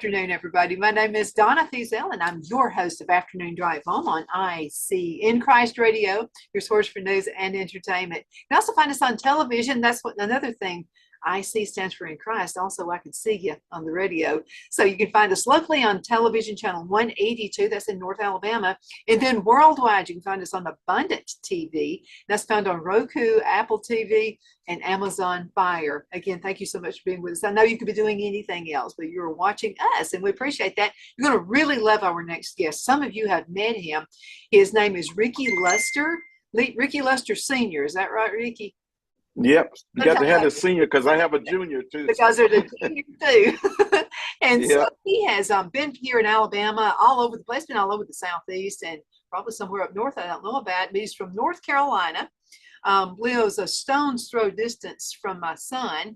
afternoon, everybody. My name is Donna Thiesel, and I'm your host of Afternoon Drive Home on IC in Christ Radio, your source for news and entertainment. You can also find us on television. That's what another thing. IC stands for in Christ. Also, I can see you on the radio. So you can find us locally on television channel 182. That's in North Alabama. And then worldwide, you can find us on Abundant TV. That's found on Roku, Apple TV, and Amazon Fire. Again, thank you so much for being with us. I know you could be doing anything else, but you're watching us, and we appreciate that. You're going to really love our next guest. Some of you have met him. His name is Ricky Luster. Ricky Luster Sr. Is that right, Ricky? Yep, you got to have a senior because I have a junior too. Because they're the junior too. And Yeah. so he has been here in Alabama, all over the place, been all over the Southeast and probably somewhere up north I don't know about. But he's from North Carolina, lives a stone's throw distance from my son.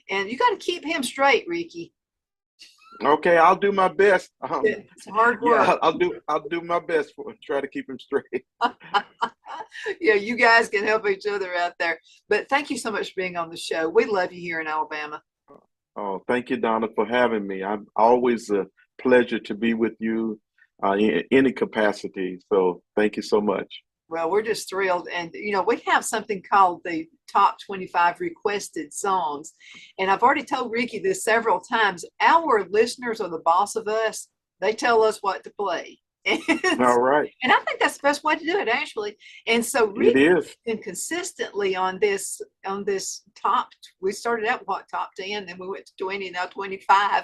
And you got to keep him straight, Ricky. Okay, I'll do my best. It's hard work. Yeah, I'll do my best for try to keep him straight. Yeah, you guys can help each other out there. But thank you so much for being on the show. We love you here in Alabama. Oh, thank you, Donna, for having me. I'm always a pleasure to be with you in any capacity. So thank you so much. Well, we're just thrilled. And, you know, we have something called the top 25 requested songs. And I've already told Ricky this several times. Our listeners are the boss of us. They tell us what to play. All right. And I think that's the best way to do it, actually. And so It Ricky has is. been consistently on this top. We started out top 10, then we went to 20, now 25.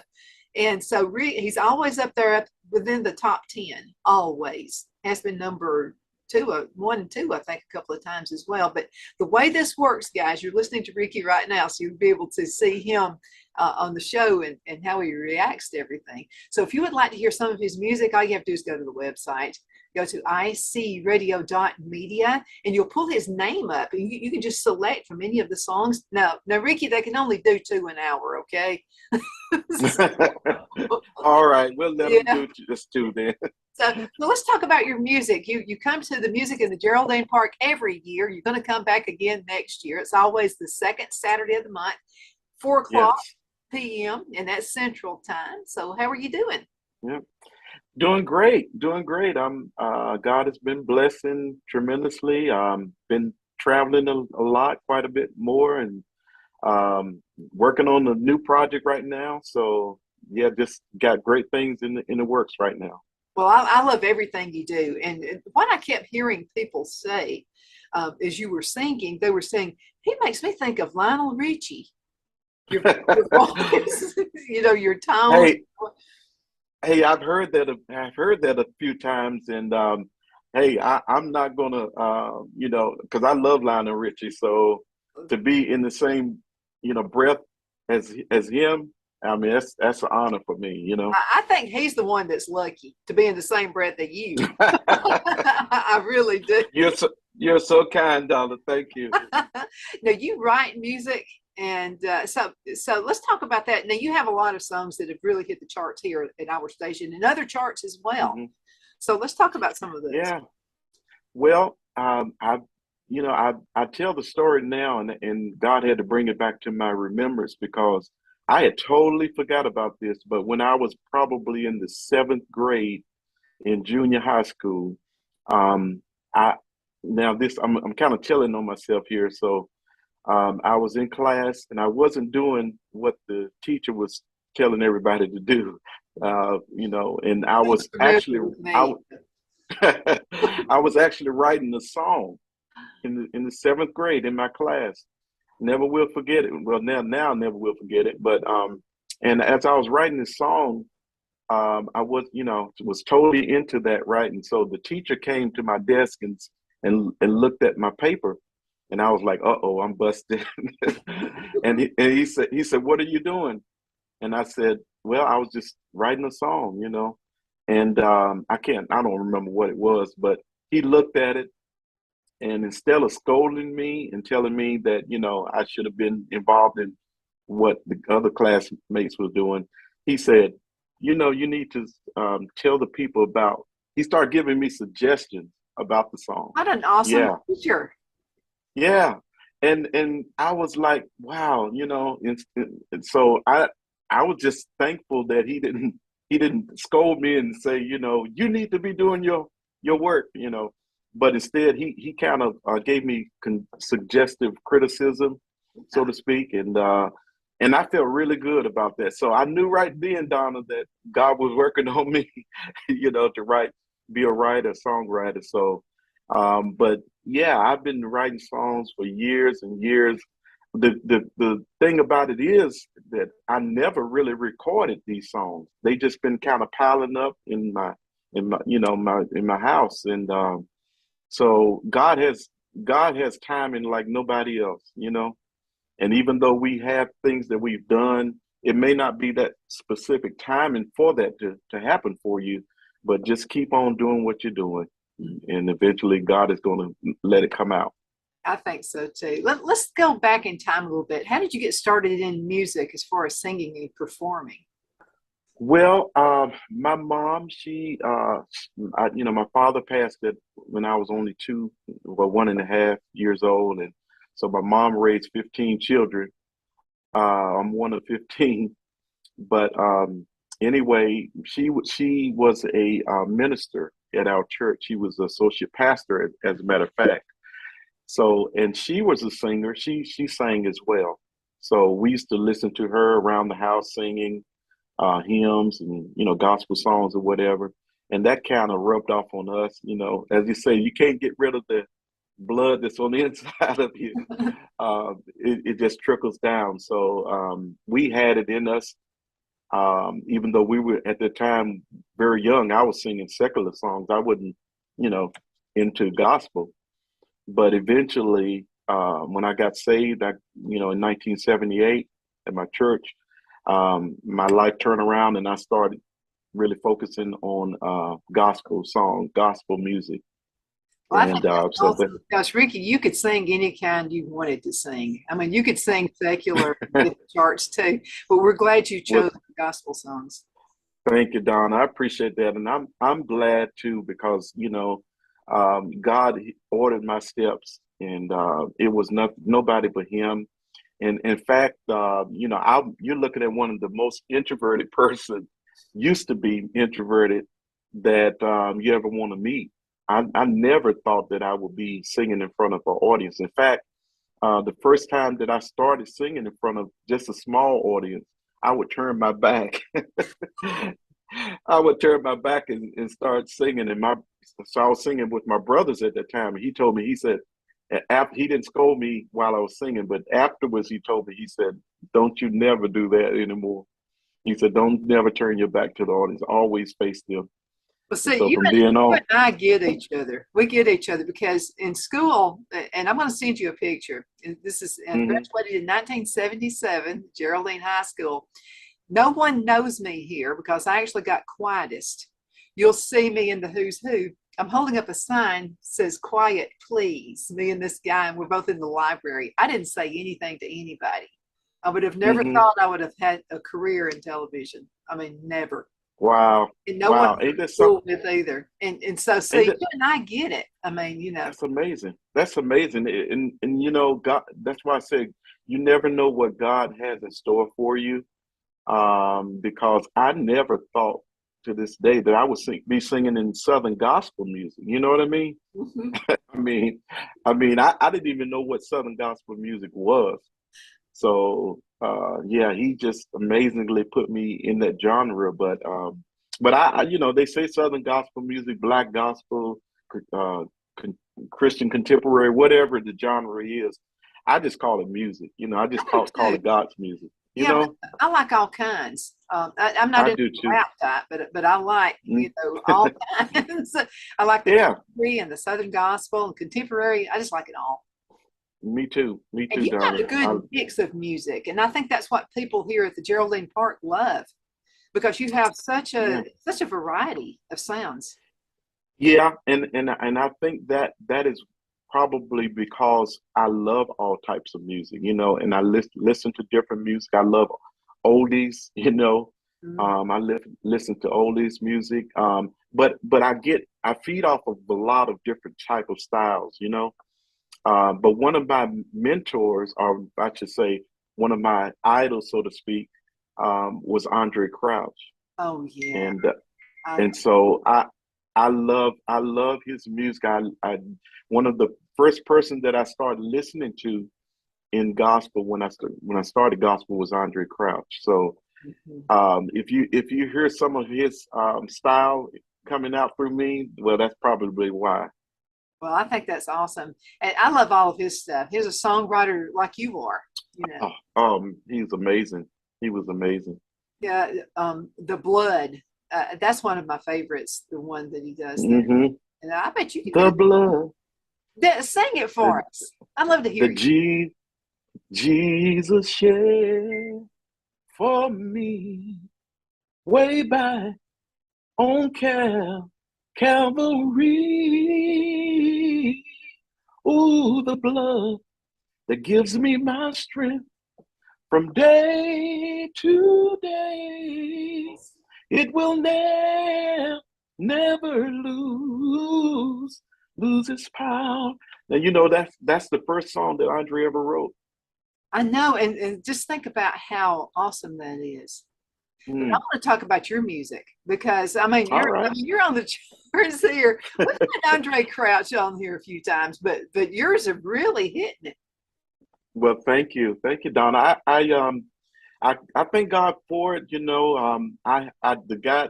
And so he's always up there within the top 10, always. Has been number 1 and 2, I think, a couple of times as well. But the way this works, guys, you're listening to Ricky right now, so you'll be able to see him on the show and how he reacts to everything. So if you would like to hear some of his music, all you have to do is go to the website. Go to icradio.media and you'll pull his name up and you can just select from any of the songs. Now, Ricky, they can only do 2 an hour, okay? All right, we'll let Yeah. them do just 2 then. So let's talk about your music. You come to the music in the Geraldine Park every year. You're going to come back again next year. It's always the second Saturday of the month, 4 o'clock Yes. p.m. and that's Central Time. So how are you doing? Yeah. Doing great, doing great. God has been blessing tremendously. Been traveling a lot, quite a bit more, and working on a new project right now. So yeah, just got great things in the works right now. Well, I love everything you do. And what I kept hearing people say as you were singing, they were saying, he makes me think of Lionel Richie. Your voice, your tone. Hey, I've heard that. I've heard that a few times, and hey, I'm not gonna, because I love Lionel Richie. So to be in the same, breath as him, I mean, that's an honor for me. I think he's the one that's lucky to be in the same breath that you. I really do. You're so kind, Donna. Thank you. Now you write music. And so let's talk about that. Now, you have a lot of songs that have really hit the charts here at our station and other charts as well. Mm-hmm. So let's talk about some of those. Yeah. Well, I tell the story now, and God had to bring it back to my remembrance because I had totally forgot about this. But when I was probably in the 7th grade in junior high school, I'm kind of telling on myself here, so. I was in class and I wasn't doing what the teacher was telling everybody to do, and I was actually I was actually writing a song in the 7th grade in my class. Never will forget it. Well, now never will forget it. But and as I was writing this song, I was totally into that writing. So the teacher came to my desk and looked at my paper. And I was like, uh-oh, I'm busted. and he said, what are you doing? And I said, well, I was just writing a song, And I don't remember what it was, but he looked at it, and instead of scolding me and telling me that, I should have been involved in what the other classmates were doing, he said, you need to tell the people about. He started giving me suggestions about the song. What an awesome teacher. Yeah. And I was like, wow, and so I was just thankful that he didn't he didn't scold me and say, you need to be doing your work, but instead he kind of gave me suggestive criticism, so to speak, and I felt really good about that. So I knew right then, Donna, that God was working on me, to be a writer, songwriter. So, but yeah, I've been writing songs for years and years. The thing about it is that I never really recorded these songs. They just been kind of piling up in my house, and so God has timing like nobody else. And even though we have things that we've done, it may not be that specific timing for that to happen for you, but just keep on doing what you're doing, and eventually God is going to let it come out. I think so too. Let's go back in time a little bit. How did you get started in music as far as singing and performing? Well, my mom, my father passed it when I was only 1.5 years old, and so my mom raised 15 children. I'm one of 15, but anyway, she was a minister at our church. She was associate pastor, as a matter of fact. So, and she was a singer. She sang as well. So we used to listen to her around the house singing hymns and gospel songs or whatever, and that kind of rubbed off on us. As you say, you can't get rid of the blood that's on the inside of you. It just trickles down. So we had it in us. Even though we were at the time very young, I was singing secular songs. I wasn't, you know, into gospel. But eventually, when I got saved, in 1978 at my church, my life turned around and I started really focusing on gospel songs, gospel music. Well, I think And that's so that, awesome because Ricky, you could sing any kind you wanted to sing. I mean, you could sing secular and get the charts too, but we're glad you well, chose gospel songs. thank you, Don. I appreciate that. And I'm glad too, because, God ordered my steps, and it was nobody but him. And in fact, you're looking at one of the most introverted person, used to be introverted, that you ever want to meet. I never thought that I would be singing in front of an audience. In fact, the first time that I started singing in front of just a small audience, I would turn my back. I would turn my back and start singing. So I was singing with my brothers at that time. And he told me, he said, after he didn't scold me while I was singing, but afterwards he told me, he said, "Don't you never do that anymore." He said, "Don't never turn your back to the audience. Always face them." Well, And see, so you from and, then you on, and I get each other. We get each other because in school, and I'm going to send you a picture. And this is hmm graduated in 1977, Geraldine High School. No one knows me here because I actually got quietest. You'll see me in the who's who. I'm holding up a sign says quiet, please. Me and this guy, and we're both in the library. I didn't say anything to anybody. I would have never hmm thought I would have had a career in television. I mean, never. wow, And no one wow, to ain't that something? school with either. And so Ain't see, that you and I get it. I mean, That's amazing. That's amazing. And God, that's why I say you never know what God has in store for you. Because I never thought to this day that I would be singing in Southern gospel music. You know what I mean? mhm. I mean, I didn't even know what Southern gospel music was. So yeah, he just amazingly put me in that genre. But they say Southern gospel music, black gospel, uh, con- Christian contemporary, whatever the genre is. I just call it music. I just I do call too. it God's music. You Yeah, know, I like all kinds. I'm not I into do the too. rap type, but I like Mm, all kinds. I like the yeah, country and the Southern gospel and contemporary. I just like it all. me too. Me And too, you got Donna. a good mix of music, and I think that's what people here at the Geraldine Park love because you have Yeah. such a variety of sounds. Yeah, and I think that is probably because I love all types of music, and I listen to different music. I love oldies, Mhm. I listen to oldies music. But I feed off of a lot of different type of styles. But one of my mentors, or I should say, one of my idols, so to speak, was Andre Crouch. Oh yeah. and I, and so I love his music. I one of the first person that I started listening to in gospel when I started gospel was Andre Crouch. So mhm. if you hear some of his style coming out through me, well, that's probably why. Well, I think that's awesome. And I love all of his stuff. He's a songwriter like you are, you know. He's amazing. He was amazing. Yeah, The Blood. That's one of my favorites, the one that he does there. Hmm. And I bet you can The do blood, that. Sing it for the us. I'd love to the hear you. Jesus shed for me way back on Calvary. Ooh, the blood that gives me my strength from day to day. It will never lose its power. Now you know that's the first song that Andre ever wrote. I know, and just think about how awesome that is. But I Mm, want to talk about your music because all right. you're on the charts here. We've had Andre Crouch on here a few times, but yours are really hitting it. Well, thank you, Donna. I thank God for it. You know, I the guy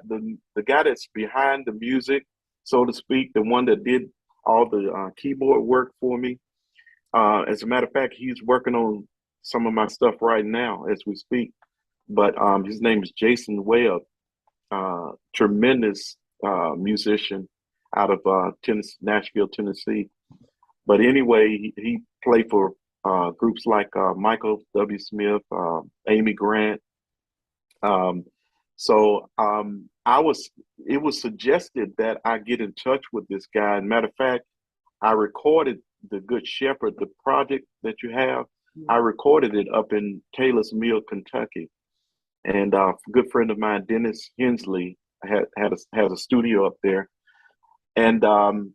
that's behind the music, so to speak, the one that did all the keyboard work for me. As a matter of fact, he's working on some of my stuff right now as we speak. But his name is Jason Webb, tremendous musician out of Tennessee, Nashville, Tennessee. But anyway, he played for groups like Michael W. Smith, Amy Grant. Um, it was suggested that I get in touch with this guy. And matter of fact, I recorded the Good Shepherd, the project that you have. I recorded it up in Taylor's Mill, Kentucky, and a good friend of mine, Dennis Hensley, has a studio up there, and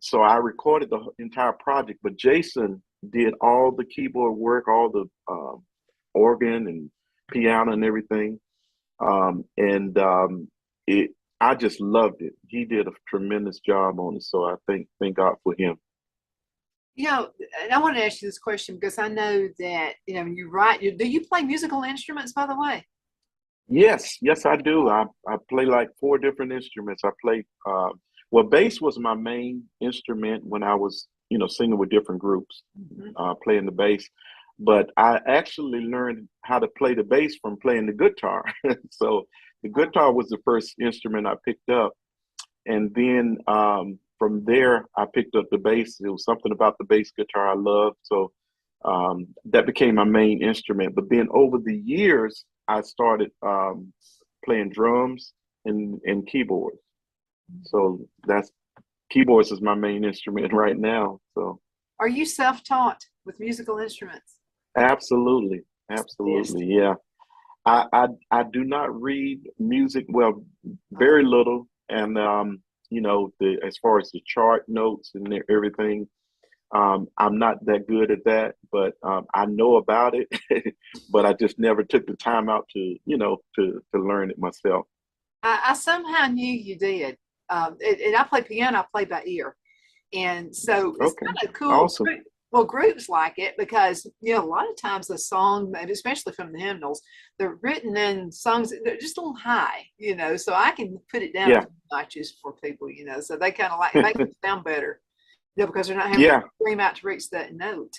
so I recorded the entire project. But Jason did all the keyboard work, all the organ and piano and everything, and it. I just loved it. He did a tremendous job on it, so I thank God for him. You know, and I want to ask you this question because I know that you write. Do you play musical instruments, by the way? Yes, yes, I do. I play like four different instruments. I play well, bass was my main instrument when I was, singing with different groups, Mhm. playing the bass. But I actually learned how to play the bass from playing the guitar. So the guitar was the first instrument I picked up, and then from there I picked up the bass. It was something about the bass guitar I loved, so that became my main instrument. But then over the years, I started playing drums and keyboards. So that's keyboards is my main instrument right now. So Are you self-taught with musical instruments? absolutely, Yes. absolutely, yeah. I do not read music, well, Uh, very little, and the as far as the chart notes and everything, I'm not that good at that, but I know about it, but I just never took the time out to to learn it myself. I somehow knew you did. And I play piano. I play by ear. And so it's Okay, kind of cool. awesome. Well, groups like it because a lot of times the song, and especially from the hymnals, they're written in songs they're just a little high. So I can put it down a Yeah, few notches for people. So they kind of like it makes it sound better, because they're not having to yeah, scream out to reach that note.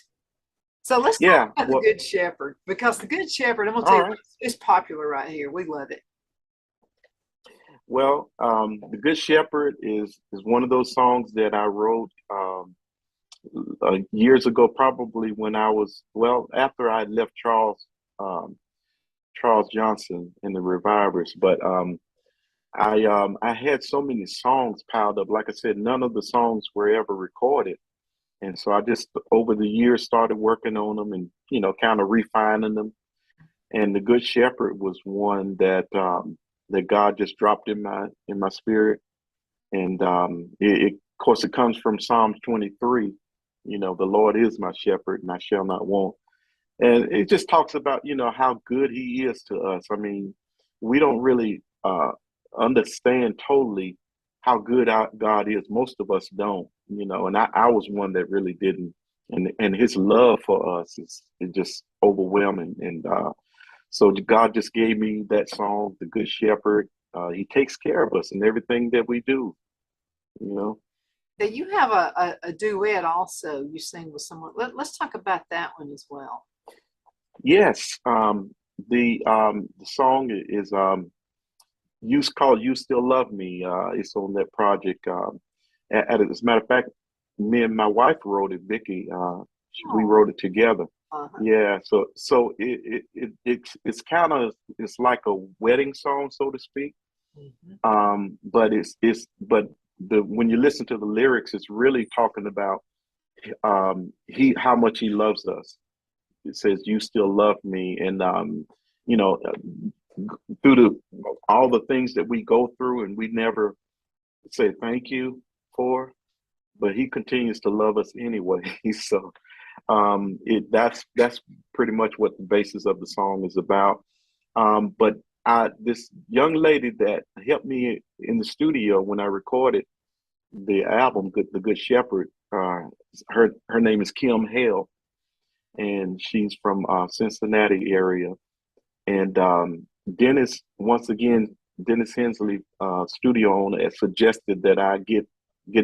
So let's talk yeah. about the Well, Good Shepherd because the Good Shepherd, I'm gonna tell all you, right. it's popular right here. We love it. Well, the Good Shepherd is one of those songs that I wrote years ago, probably when I was well after I left Charles Johnson and the Revivers. But I had so many songs piled up. Like I said, none of the songs were ever recorded, and so I just over the years started working on them and kind of refining them. And the Good Shepherd was one that God just dropped in my spirit, and of course it comes from Psalms 23. The Lord is my shepherd, and I shall not want. And it just talks about how good He is to us. I mean, we don't really understand totally how good our God is. Most of us don't, and I was one that really didn't. And his love for us is just overwhelming. And so God just gave me that song, The Good Shepherd. He takes care of us in everything that we do, you know. Now you have a duet also you sing with someone. Let's talk about that one as well. Yes, the song is you called "You Still Love Me." It's on that project. As a matter of fact, me and my wife wrote it, Vicky. We Oh, wrote it together. uh-huh. Yeah, so it's kind of it's like a wedding song, so to speak. Mhm. But but the when you listen to the lyrics, it's really talking about he how much he loves us. It says, "You still love me," and you know, through all the things that we go through, and we never say thank you for, but he continues to love us anyway. So that's pretty much what the basis of the song is about. But this young lady that helped me in the studio when I recorded the album, The Good Shepherd, her name is Kim Hale, and she's from Cincinnati area. And Dennis, once again, Dennis Hensley, studio owner, has suggested that I get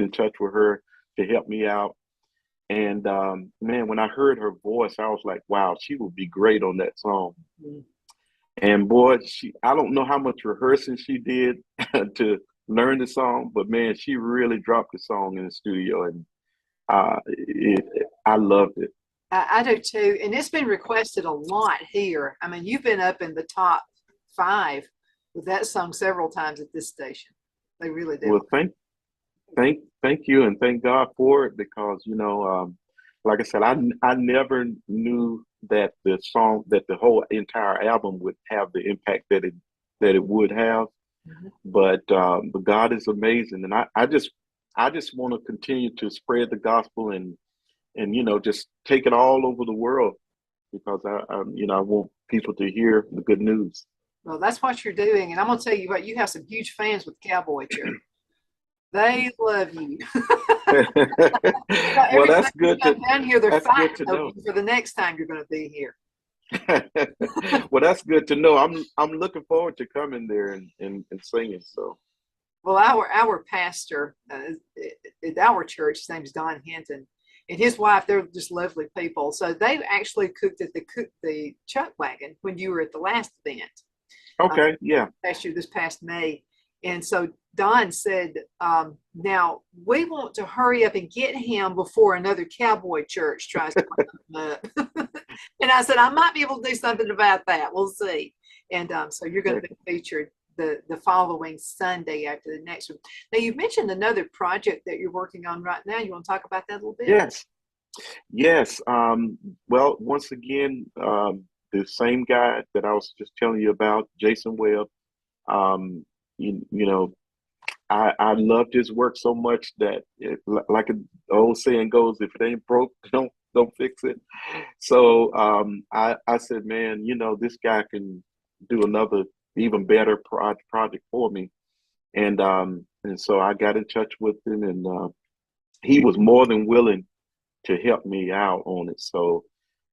in touch with her to help me out. And man, when I heard her voice, I was like, wow, she would be great on that song. Mhm. And boy, I don't know how much rehearsing she did to learn the song, but man, she really dropped the song in the studio, and I loved it. I do too, and it's been requested a lot here. I mean, you've been up in the top five with that song several times at this station. They really do. Well, thank you, and thank God for it, because like I said, I never knew that the whole entire album would have the impact that it would have. Mhm. But God is amazing, and I just want to continue to spread the gospel, and just take it all over the world, because I want people to hear the good news. Well, that's what you're doing, and I'm gonna tell you what, you have some huge fans with Cowboy Church. They love you. Well, Every time you come down here, they're that's good fighting to over know. you for the next time you're going to be here. Well, that's good to know. I'm looking forward to coming there and singing. So Well, our pastor at our church, his name is Don Hinton, and his wife, they're just lovely people. So they actually cooked at the chuck wagon when you were at the last event okay, yeah, last year, this past May. And so Don said, now we want to hurry up and get him before another cowboy church tries to come up. And I said, I might be able to do something about that. We'll see. And so you're going to be featured the following Sunday after the next one. Now, you've mentioned another project that you're working on right now. You want to talk about that a little bit? yes, yes. Well, once again, the same guy that I was just telling you about, Jason Webb. Um, you know, I loved his work so much that, like the old saying goes, if it ain't broke, don't fix it. So I said, man, this guy can do another even better project for me, and so I got in touch with him, and he was more than willing to help me out on it. So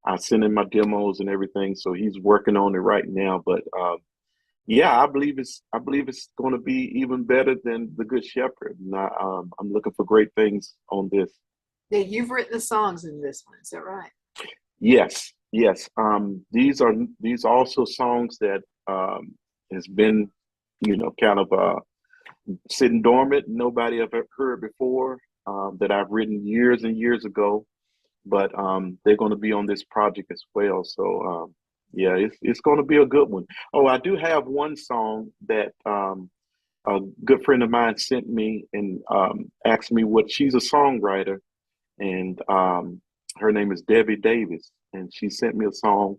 I sent him my demos and everything. So he's working on it right now, but. Yeah, I believe it's going to be even better than The Good Shepherd. And I'm looking for great things on this. Yeah, you've written the songs in this one. Is that right? Yes, yes. These also songs that has been, kind of sitting dormant. Nobody ever heard before, that I've written years and years ago. But they're going to be on this project as well. So yeah, it's going to be a good one. Oh, I do have one song that a good friend of mine sent me, and asked me what she's a songwriter, and her name is Debbie Davis, and she sent me a song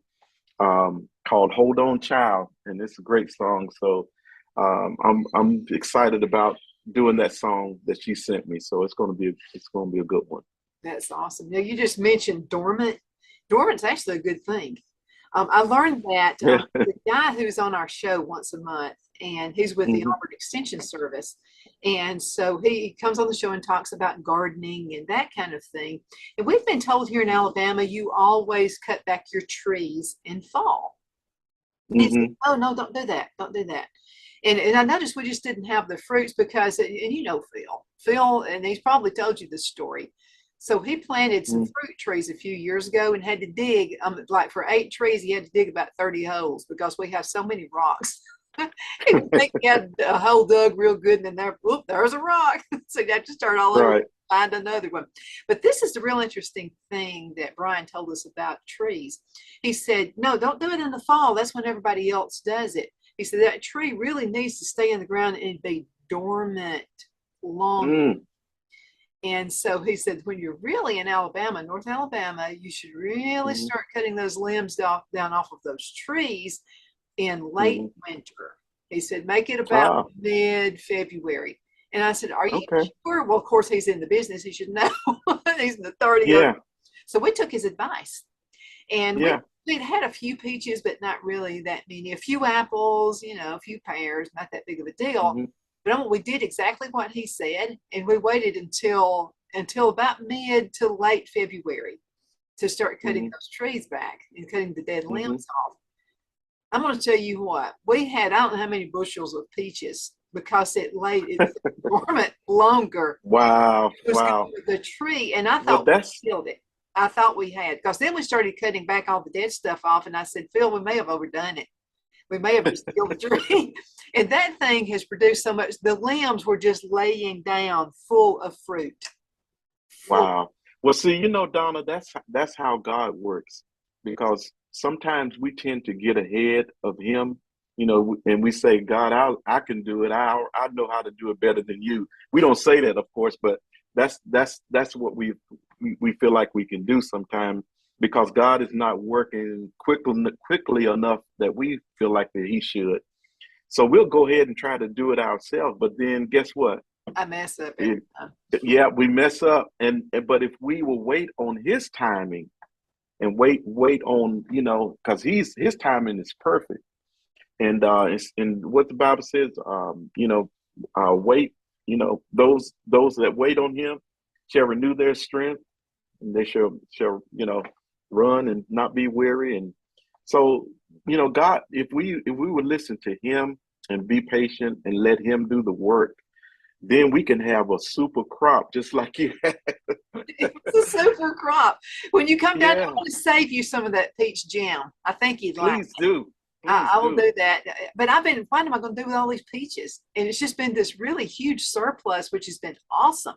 called "Hold On, Child," and it's a great song. So I'm excited about doing that song that she sent me. So it's going to be a good one. That's awesome. Now, you just mentioned dormant. Dormant's actually a good thing. I learned that Yeah. the guy who's on our show once a month, and he's with the Hmm. Auburn Extension Service. And so he comes on the show and talks about gardening and that kind of thing. And we've been told here in Alabama, you always cut back your trees in fall. And he said, Hmm. oh, no, don't do that. Don't do that. And I noticed we just didn't have the fruits because, and you know, Phil, and he's probably told you the story. So he planted some fruit trees a few years ago and had to dig, like for 8 trees, he had to dig about 30 holes because we have so many rocks. He would think he had a hole dug real good, and then there's a rock. So you have to start all over, Right. find another one. But this is the real interesting thing that Brian told us about trees. He said, no, don't do it in the fall. That's when everybody else does it. He said that tree really needs to stay in the ground and be dormant long. Mm. And so he said, when you're really in Alabama, North Alabama, you should really Hmm. start cutting those limbs down off of those trees in late Hmm. winter. He said, make it about Ah, mid-February. And I said, are you okay. sure? Well, of course, he's in the business. He should know. He's in the 30 of. Yeah. So we took his advice. And Yeah. we'd had a few peaches, but not really that many. A few apples, you know, a few pears, not that big of a deal. Hmm. But we did exactly what he said, and we waited until about mid to late February to start cutting Hmm. those trees back and cutting the dead Hmm. limbs off. I'm going to tell you what, we had, I don't know how many bushels of peaches because it's dormant longer. Wow. It was good Wow. for the tree, and I Well, thought that's we killed it. I thought we had, because then we started cutting back all the dead stuff off, and I said, Phil, we may have overdone it. We may have just killed the tree. And that thing has produced so much. The limbs were just laying down full of fruit. Full. wow. Well, see, Donna, that's how God works, because sometimes we tend to get ahead of Him, and we say, God, I can do it. I know how to do it better than you. We don't say that, of course, but that's what we feel like we can do sometimes, because God is not working quickly enough that we feel like that He should. So we'll go ahead and try to do it ourselves. But then guess what? I mess up every It, time. yeah, we mess up. But if we will wait on His timing and wait on, because His timing is perfect. And what the Bible says, wait, those that wait on Him shall renew their strength, and they shall run and not be weary. And so, God, if we would listen to Him and be patient and let Him do the work, then we can have a super crop just like you had. It's a super crop. When you come down, I Yeah, want to save you some of that peach jam. I think you'd like. please do. I, Please I will do. do that. But what am I going to do with all these peaches? And it's just been this really huge surplus, which has been awesome.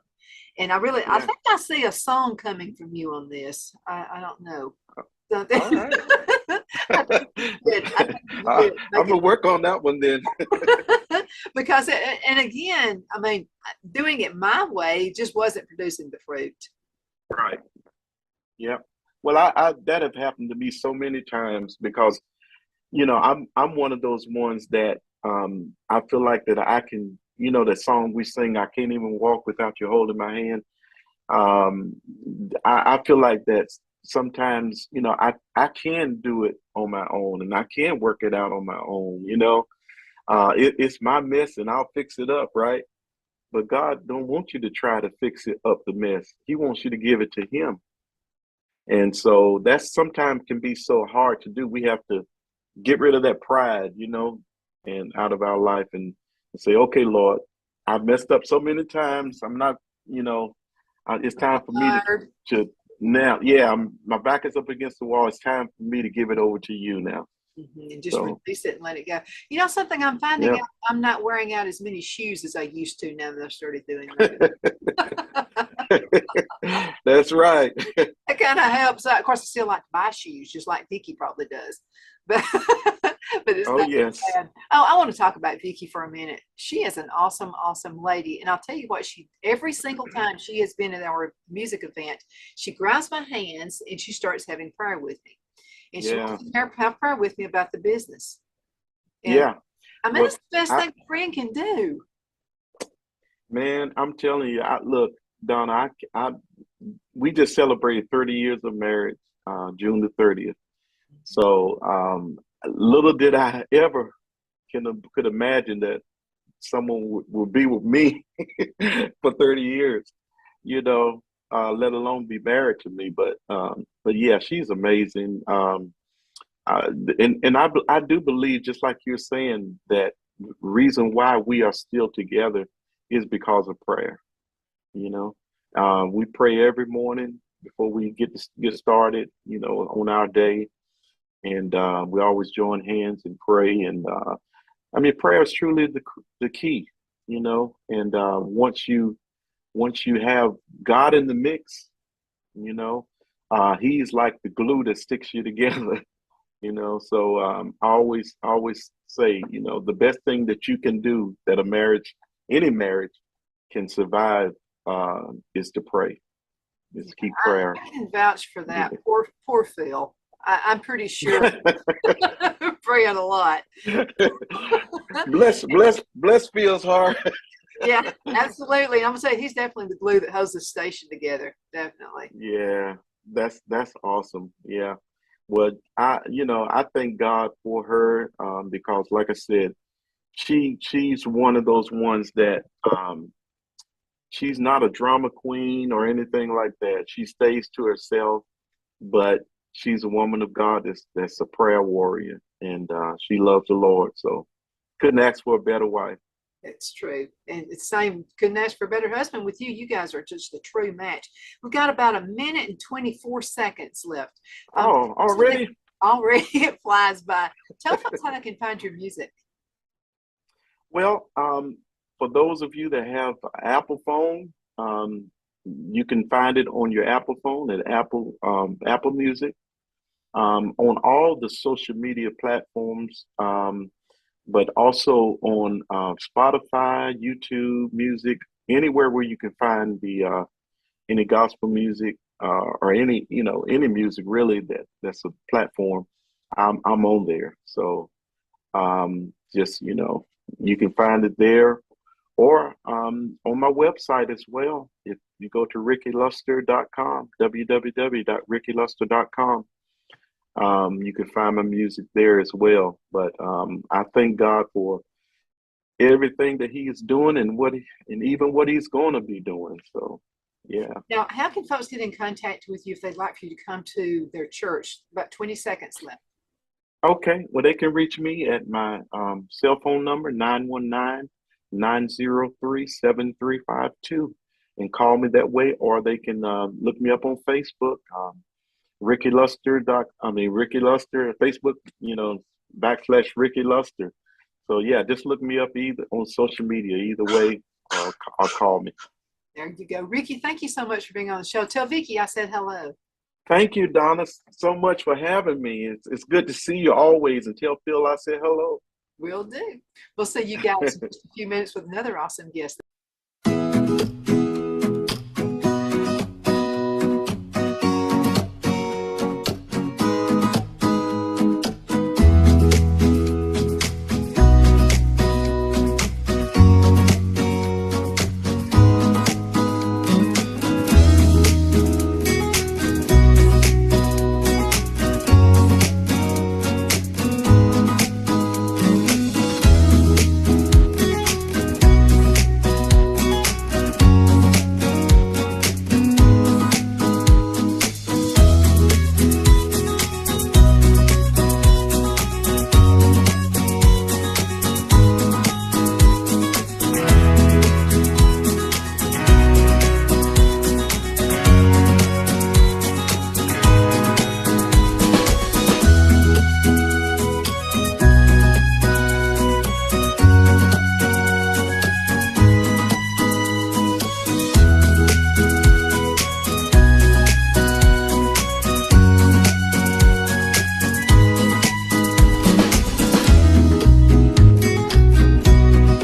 And I Yeah. think I see a song coming from you on this. I don't know. All right. I think you did. I think you I'm did. Make gonna work on that one then. it because, and again, I mean, doing it my way just wasn't producing the fruit. Right. Yeah. Well, I that have happened to me so many times, because I'm one of those ones that I feel like that I can, that song we sing, I can't even walk without you holding my hand. Um, I feel like that sometimes, I can do it on my own, and I can work it out on my own. It's my mess and I'll fix it up, right? But God don't want you to try to fix it up, the mess. He wants you to give it to Him. And so that sometimes can be so hard to do. We have to get rid of that pride, and out of our life, and say, okay, Lord, I've messed up so many times. I'm not, you know, it's time for me Tired. to now. Yeah, my back is up against the wall. It's time for me to give it over to you now. And just So, release it and let it go. You know, something I'm finding yeah. out, I'm not wearing out as many shoes as I used to now that I started doing that. That's right. It kind of helps. Of course, I still like to buy shoes, just like Vicky probably does. But but it's Oh, not as yes. bad. Oh, I want to talk about Vicky for a minute. She is an awesome, awesome lady. And I'll tell you what, she every single time she has been at our music event, she grabs my hands and she starts having prayer with me. And she Yeah. wants to have prayer with me about the business. And Yeah. I mean, Well, that's the best I thing a friend can do. man, I'm telling you, look, Donna, we just celebrated 30 years of marriage, June the 30th. So little did I ever could imagine that someone would be with me for 30 years, you know, let alone be married to me. But yeah, she's amazing. Uh, and I do believe, just like you're saying, that reason why we are still together is because of prayer. You know, we pray every morning before we get started. You know, on our day, and we always join hands and pray. And I mean, prayer is truly the key. You know, and once you have God in the mix, you know, He's like the glue that sticks you together. You know, so I always say, you know, the best thing that you can do that any marriage can survive, is to pray, is to keep prayer. I can vouch for that. Yeah. Poor Phil. I'm pretty sure praying a lot. Bless feels hard. Yeah, absolutely. I'm gonna say he's definitely the glue that holds the station together. Definitely. Yeah, that's awesome. Yeah. Well, I thank God for her, because, like I said, she's one of those ones that, she's not a drama queen or anything like that. She stays to herself, but she's a woman of God that's a prayer warrior, and she loves the Lord. So couldn't ask for a better wife. It's true. And it's same, couldn't ask for a better husband with you. You guys are just a true match. We've got about a minute and 24 seconds left. Oh, already? Already it flies by. Tell folks how they can find your music. Well, for those of you that have Apple phone, you can find it on your Apple phone at Apple Music, on all the social media platforms, but also on Spotify, YouTube Music, anywhere where you can find the any gospel music, or any music really that's a platform. I'm on there. So just, you can find it there, or on my website as well. If you go to rickyluster.com, www.rickyluster.com, you can find my music there as well. But I thank God for everything that He is doing, and even what He's going to be doing. So, yeah. Now, how can folks get in contact with you if they'd like for you to come to their church? About 20 seconds left. Okay. Well, they can reach me at my cell phone number, 919-903-7352, and call me that way, or they can look me up on Facebook, Ricky Luster, Facebook, / Ricky Luster. So yeah, just look me up either on social media, either way, or call me. There you go. Ricky, thank you so much for being on the show. Tell Vicky I said hello. Thank you, Donna, so much for having me. It's good to see you always, and tell Phil I said hello. Will do. We'll see you guys in just a few minutes with another awesome guest.